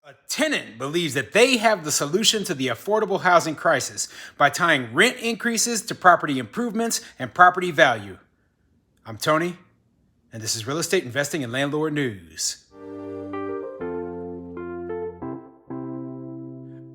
A tenant believes that they have the solution to the affordable housing crisis by tying rent increases to property improvements and property value. I'm Tony, and this is Real Estate Investing and Landlord News.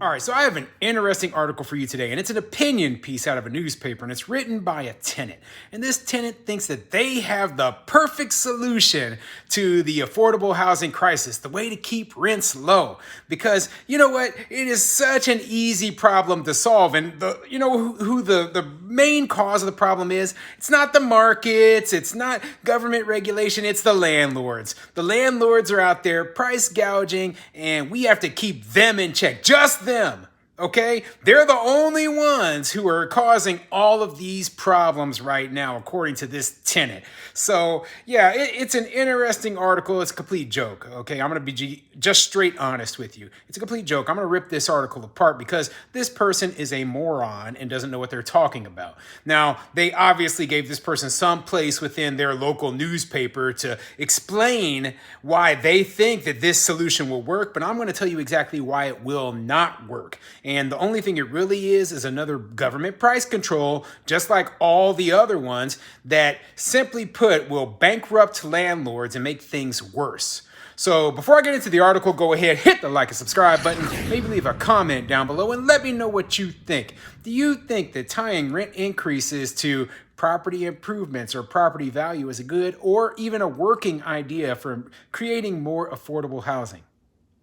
All right, so I have an interesting article for you today, and it's an opinion piece out of a newspaper, and it's written by a tenant. And this tenant thinks that they have the perfect solution to the affordable housing crisis, the way to keep rents low. Because you know what? It is such an easy problem to solve. And who the main cause of the problem is? It's not the markets, it's not government regulation, it's the landlords. The landlords are out there price gouging, and we have to keep them in check. Just them. Okay? They're the only ones who are causing all of these problems right now, according to this tenant. So, yeah, it's an interesting article. It's a complete joke. Okay? I'm going to be just straight honest with you. It's a complete joke. I'm going to rip this article apart because this person is a moron and doesn't know what they're talking about. Now, they obviously gave this person some place within their local newspaper to explain why they think that this solution will work, but I'm going to tell you exactly why it will not work. And the only thing it really is another government price control, just like all the other ones, that simply put will bankrupt landlords and make things worse. So before I get into the article, go ahead, hit the like and subscribe button, maybe leave a comment down below and let me know what you think. Do you think that tying rent increases to property improvements or property value is a good or even a working idea for creating more affordable housing?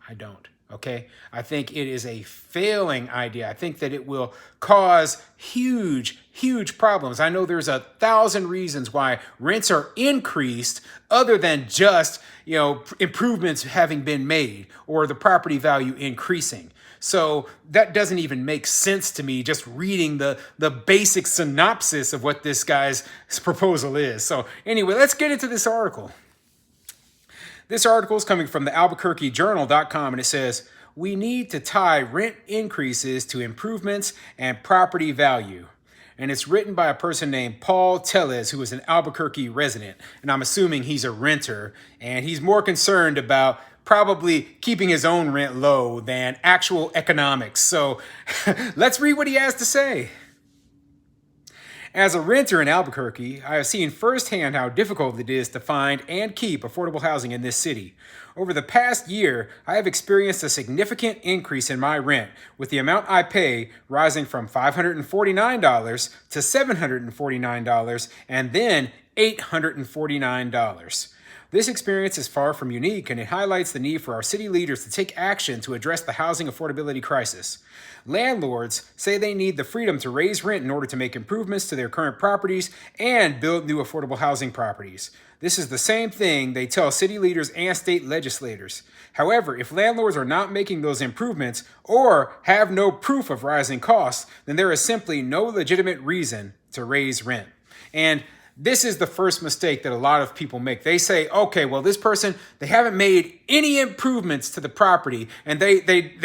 I don't. Okay, I think it is a failing idea. I think that it will cause huge problems. I know there's 1,000 reasons why rents are increased other than just, improvements having been made or the property value increasing. So that doesn't even make sense to me just reading the basic synopsis of what this guy's proposal is. So anyway, let's get into this article. This article is coming from the AlbuquerqueJournal.com, and it says, "We need to tie rent increases to improvements and property value." And it's written by a person named Paul Tellez, who is an Albuquerque resident. And I'm assuming he's a renter, and he's more concerned about probably keeping his own rent low than actual economics. So let's read what he has to say. As a renter in Albuquerque, I have seen firsthand how difficult it is to find and keep affordable housing in this city. Over the past year, I have experienced a significant increase in my rent, with the amount I pay rising from $549 to $749 and then $849. This experience is far from unique, and it highlights the need for our city leaders to take action to address the housing affordability crisis. Landlords say they need the freedom to raise rent in order to make improvements to their current properties and build new affordable housing properties. This is the same thing they tell city leaders and state legislators. However, if landlords are not making those improvements or have no proof of rising costs, then there is simply no legitimate reason to raise rent. And this is the first mistake that a lot of people make. They say, okay, well, this person, they haven't made any improvements to the property, and they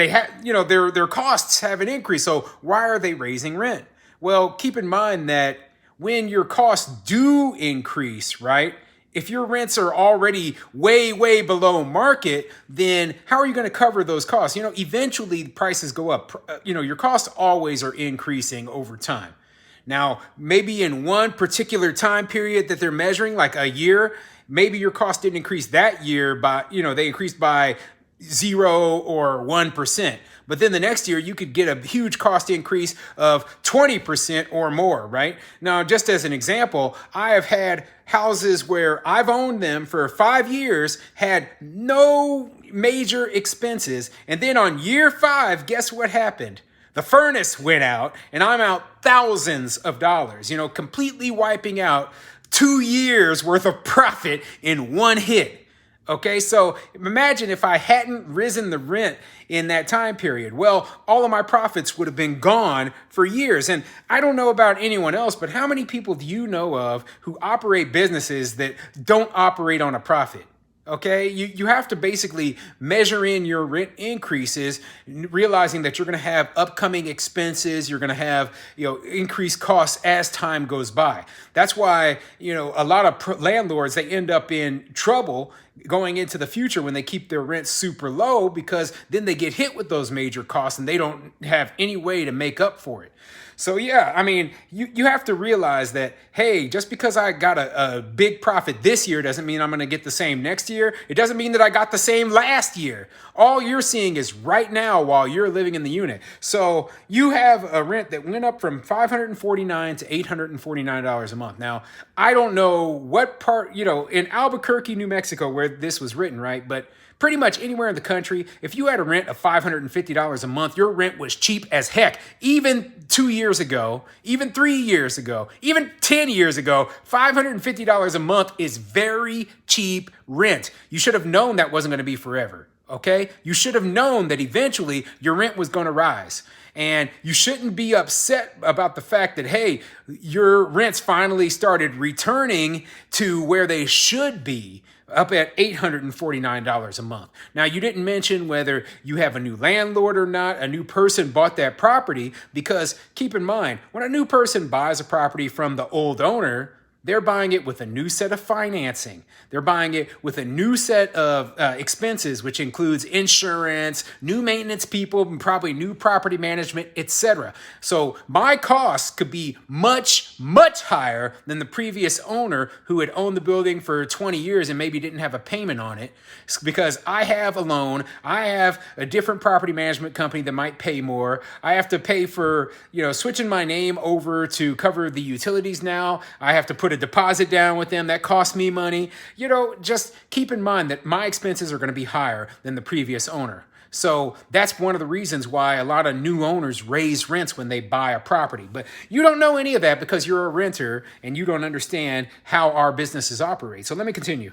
have, their costs haven't increased. So why are they raising rent? Well, keep in mind that when your costs do increase, right? If your rents are already way below market, then how are you going to cover those costs? Eventually prices go up. Your costs always are increasing over time. Now, maybe in one particular time period that they're measuring, like a year, maybe your cost didn't increase that year by, they increased by 0 or 1%. But then the next year you could get a huge cost increase of 20% or more, right? Now, just as an example, I have had houses where I've owned them for 5 years, had no major expenses. And then on year 5, guess what happened? The furnace went out, and I'm out thousands of dollars, completely wiping out 2 years worth of profit in one hit. Okay, so imagine if I hadn't risen the rent in that time period. Well, all of my profits would have been gone for years. And I don't know about anyone else, but how many people do you know of who operate businesses that don't operate on a profit? Okay, you have to basically measure in your rent increases, realizing that you're going to have upcoming expenses, you're going to have increased costs as time goes by. That's why a lot of landlords, they end up in trouble going into the future when they keep their rent super low, because then they get hit with those major costs and they don't have any way to make up for it. So yeah, I mean, you have to realize that, hey, just because I got a big profit this year doesn't mean I'm going to get the same next year. It doesn't mean that I got the same last year. All you're seeing is right now while you're living in the unit. So you have a rent that went up from $549 to $849 a month. Now, I don't know what part, in Albuquerque, New Mexico, where this was written, right? But pretty much anywhere in the country, if you had a rent of $550 a month, your rent was cheap as heck. Even 2 years ago, even 3 years ago, even 10 years ago, $550 a month is very cheap rent. You should have known that wasn't going to be forever, okay? You should have known that eventually your rent was going to rise. And you shouldn't be upset about the fact that, hey, your rents finally started returning to where they should be, up at $849 a month. Now, you didn't mention whether you have a new landlord or not, a new person bought that property, because keep in mind, when a new person buys a property from the old owner, they're buying it with a new set of financing. They're buying it with a new set of expenses, which includes insurance, new maintenance people, and probably new property management, etc. So my costs could be much, much higher than the previous owner who had owned the building for 20 years and maybe didn't have a payment on it, because I have a loan. I have a different property management company that might pay more. I have to pay for, switching my name over to cover the utilities now. I have to put a deposit down with them. That costs me money. Just keep in mind that my expenses are going to be higher than the previous owner. So that's one of the reasons why a lot of new owners raise rents when they buy a property. But you don't know any of that because you're a renter and you don't understand how our businesses operate. So let me continue.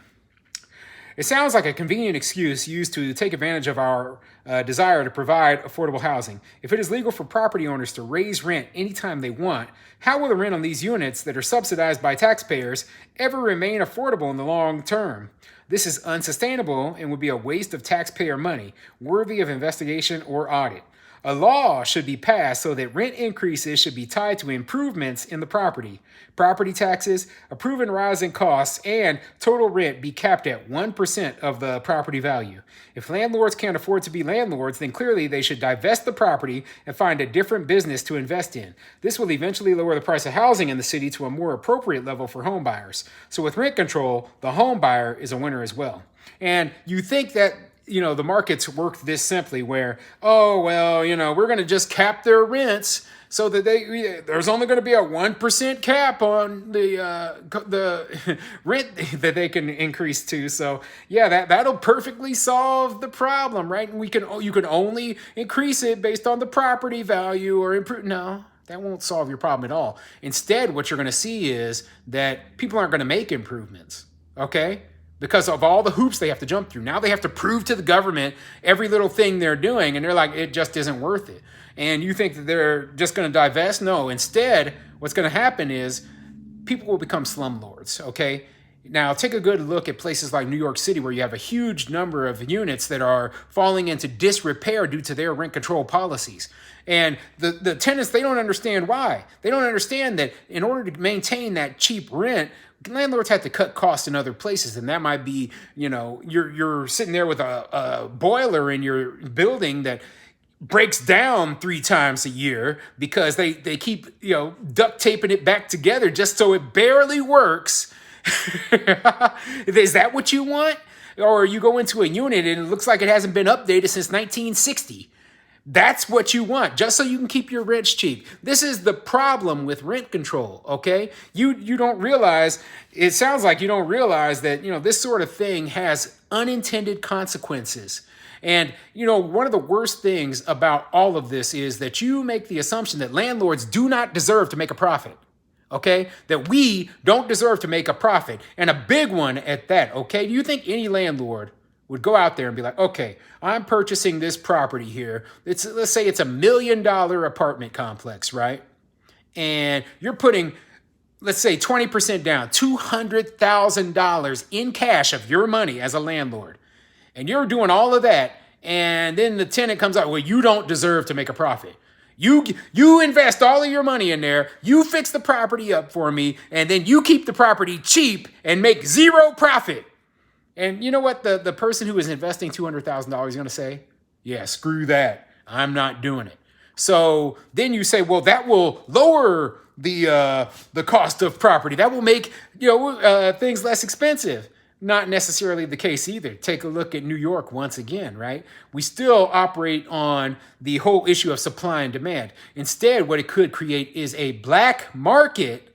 It sounds like a convenient excuse used to take advantage of our desire to provide affordable housing. If it is legal for property owners to raise rent anytime they want, how will the rent on these units that are subsidized by taxpayers ever remain affordable in the long term? This is unsustainable and would be a waste of taxpayer money, worthy of investigation or audit. A law should be passed so that rent increases should be tied to improvements in the property. Property taxes, a proven rise in costs, and total rent be capped at 1% of the property value. If landlords can't afford to be landlords, then clearly they should divest the property and find a different business to invest in. This will eventually lower the price of housing in the city to a more appropriate level for home buyers. So with rent control, the home buyer is a winner as well. And you think that the markets work this simply where, we're going to just cap their rents so that there's only going to be a 1% cap on the rent that they can increase to. So yeah, that'll perfectly solve the problem, right? And you can only increase it based on the property value or improve. No, that won't solve your problem at all. Instead, what you're going to see is that people aren't going to make improvements. Okay? Because of all the hoops they have to jump through. Now they have to prove to the government every little thing they're doing, and they're like, it just isn't worth it. And you think that they're just going to divest? No, instead, what's going to happen is people will become slumlords, okay? Now, take a good look at places like New York City, where you have a huge number of units that are falling into disrepair due to their rent control policies. And the tenants, they don't understand why. They don't understand that in order to maintain that cheap rent, landlords have to cut costs in other places. And that might be, you're sitting there with a boiler in your building that breaks down 3 times a year because they keep, duct taping it back together just so it barely works. Is that what you want? Or you go into a unit and it looks like it hasn't been updated since 1960. That's what you want, just so you can keep your rents cheap. This is the problem with rent control, okay? You don't realize, it sounds like you don't realize that, this sort of thing has unintended consequences. And, one of the worst things about all of this is that you make the assumption that landlords do not deserve to make a profit. Okay, that we don't deserve to make a profit, and a big one at that. Okay, do you think any landlord would go out there and be like, okay, I'm purchasing this property here. Let's say it's $1 million apartment complex, right? And you're putting, let's say 20% down, $200,000 in cash of your money as a landlord. And you're doing all of that. And then the tenant comes out, well, you don't deserve to make a profit. You invest all of your money in there, you fix the property up for me, and then you keep the property cheap and make zero profit. And you know what the person who is investing $200,000 is going to say? Yeah, screw that. I'm not doing it. So then you say, well, that will lower the cost of property. That will make things less expensive. Not necessarily the case either. Take a look at New York once again, right? We still operate on the whole issue of supply and demand. Instead, what it could create is a black market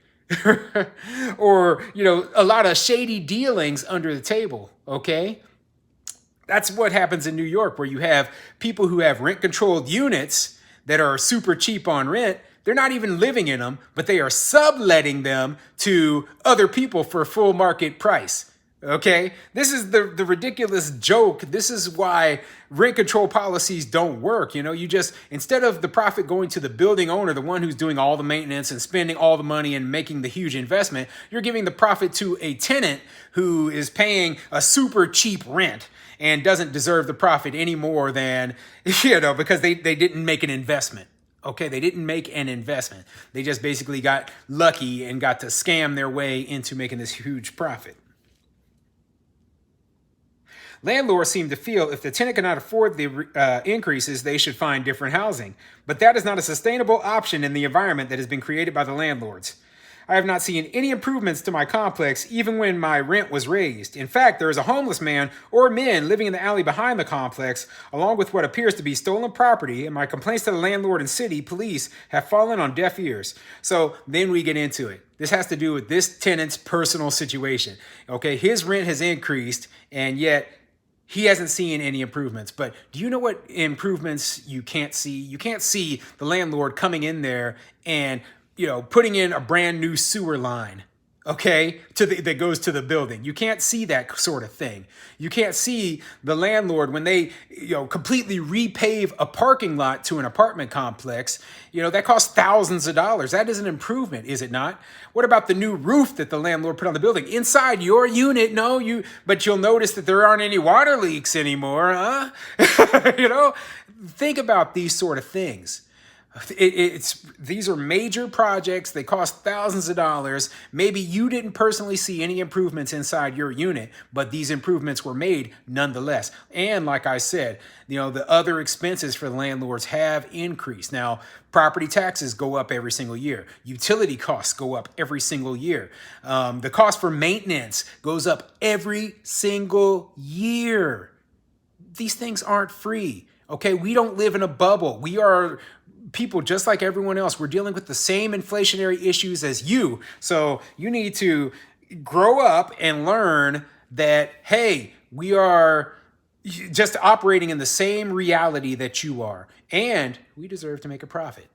or, a lot of shady dealings under the table, okay? That's what happens in New York, where you have people who have rent-controlled units that are super cheap on rent. They're not even living in them, but they are subletting them to other people for full market price. Okay, this is the ridiculous joke. This is why rent control policies don't work. You just, instead of the profit going to the building owner, the one who's doing all the maintenance and spending all the money and making the huge investment, you're giving the profit to a tenant who is paying a super cheap rent and doesn't deserve the profit any more than, because they didn't make an investment. Okay, they didn't make an investment. They just basically got lucky and got to scam their way into making this huge profit. Landlords seem to feel if the tenant cannot afford the increases, they should find different housing. But that is not a sustainable option in the environment that has been created by the landlords. I have not seen any improvements to my complex even when my rent was raised. In fact, there is a homeless man or men living in the alley behind the complex, along with what appears to be stolen property, and my complaints to the landlord and city police have fallen on deaf ears. So then we get into it. This has to do with this tenant's personal situation. Okay, his rent has increased, and yet he hasn't seen any improvements. But do you know what improvements you can't see? You can't see the landlord coming in there and putting in a brand new sewer line, okay, that goes to the building. You can't see that sort of thing. You can't see the landlord when they, completely repave a parking lot to an apartment complex. That costs thousands of dollars. That is an improvement, is it not? What about the new roof that the landlord put on the building? Inside your unit, but you'll notice that there aren't any water leaks anymore, huh? Think about these sort of things. These are major projects. They cost thousands of dollars. Maybe you didn't personally see any improvements inside your unit, but these improvements were made nonetheless. And like I said, the other expenses for the landlords have increased. Now, property taxes go up every single year. Utility costs go up every single year. The cost for maintenance goes up every single year. These things aren't free. Okay, we don't live in a bubble. We are people just like everyone else. We're dealing with the same inflationary issues as you. So you need to grow up and learn that, hey, we are just operating in the same reality that you are, and we deserve to make a profit.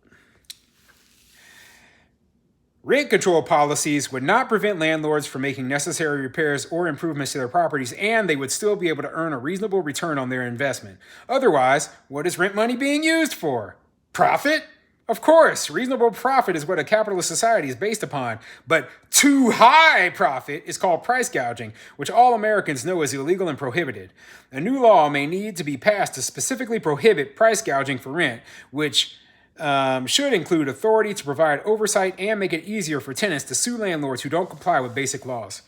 Rent control policies would not prevent landlords from making necessary repairs or improvements to their properties, and they would still be able to earn a reasonable return on their investment. Otherwise, what is rent money being used for? Profit? Of course, reasonable profit is what a capitalist society is based upon, but too high profit is called price gouging, which all Americans know is illegal and prohibited. A new law may need to be passed to specifically prohibit price gouging for rent, which should include authority to provide oversight and make it easier for tenants to sue landlords who don't comply with basic laws.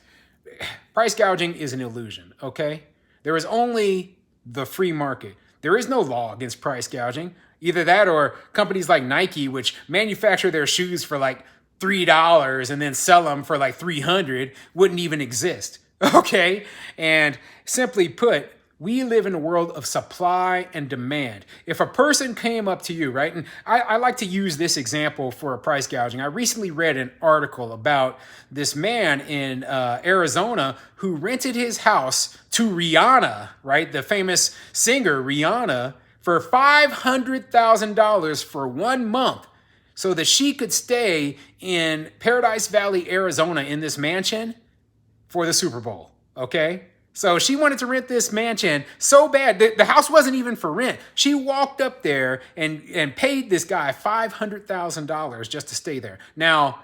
Price gouging is an illusion, okay? There is only the free market. There is no law against price gouging. Either that or companies like Nike, which manufacture their shoes for like $3 and then sell them for like $300, wouldn't even exist. Okay? And simply put, we live in a world of supply and demand. If a person came up to you, right? And I like to use this example for a price gouging. I recently read an article about this man in Arizona who rented his house to Rihanna, right? The famous singer Rihanna, for $500,000 for 1 month so that she could stay in Paradise Valley, Arizona in this mansion for the Super Bowl, okay? So she wanted to rent this mansion so bad. The house wasn't even for rent. She walked up there and paid this guy $500,000 just to stay there. Now,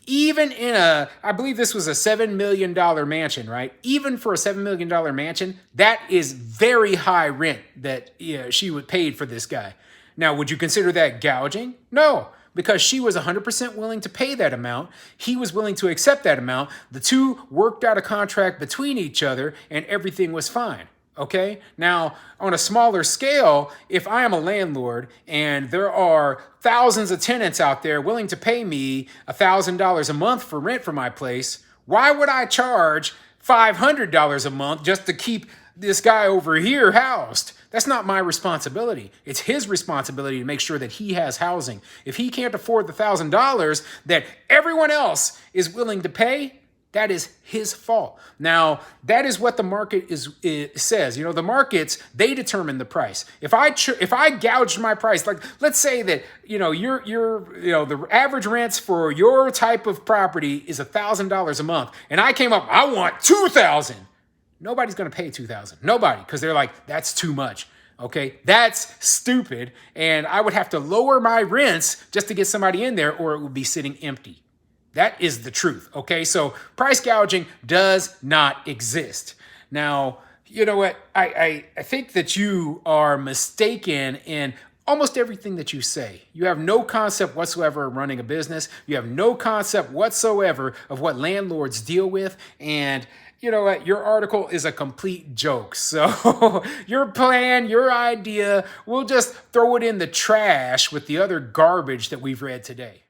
even in I believe this was a $7 million mansion, right? Even for a $7 million mansion, that is very high rent that she would paid for this guy. Now, would you consider that gouging? No, because she was 100% willing to pay that amount. He was willing to accept that amount. The two worked out a contract between each other and everything was fine. Okay. Now, on a smaller scale, if I am a landlord and there are thousands of tenants out there willing to pay me $1,000 a month for rent for my place, why would I charge $500 a month just to keep this guy over here housed? That's not my responsibility. It's his responsibility to make sure that he has housing. If he can't afford the $1,000 that everyone else is willing to pay, that is his fault. Now, that is what the market says. The markets, they determine the price. If I gouged my price, like let's say that the average rents for your type of property is $1,000 a month, and I came up, I want $2,000. Nobody's going to pay $2,000. Nobody, because they're like, that's too much. Okay, that's stupid, and I would have to lower my rents just to get somebody in there, or it would be sitting empty. That is the truth, okay? So price gouging does not exist. Now, you know what? I think that you are mistaken in almost everything that you say. You have no concept whatsoever of running a business. You have no concept whatsoever of what landlords deal with. And you know what? Your article is a complete joke. So your plan, your idea, we'll just throw it in the trash with the other garbage that we've read today.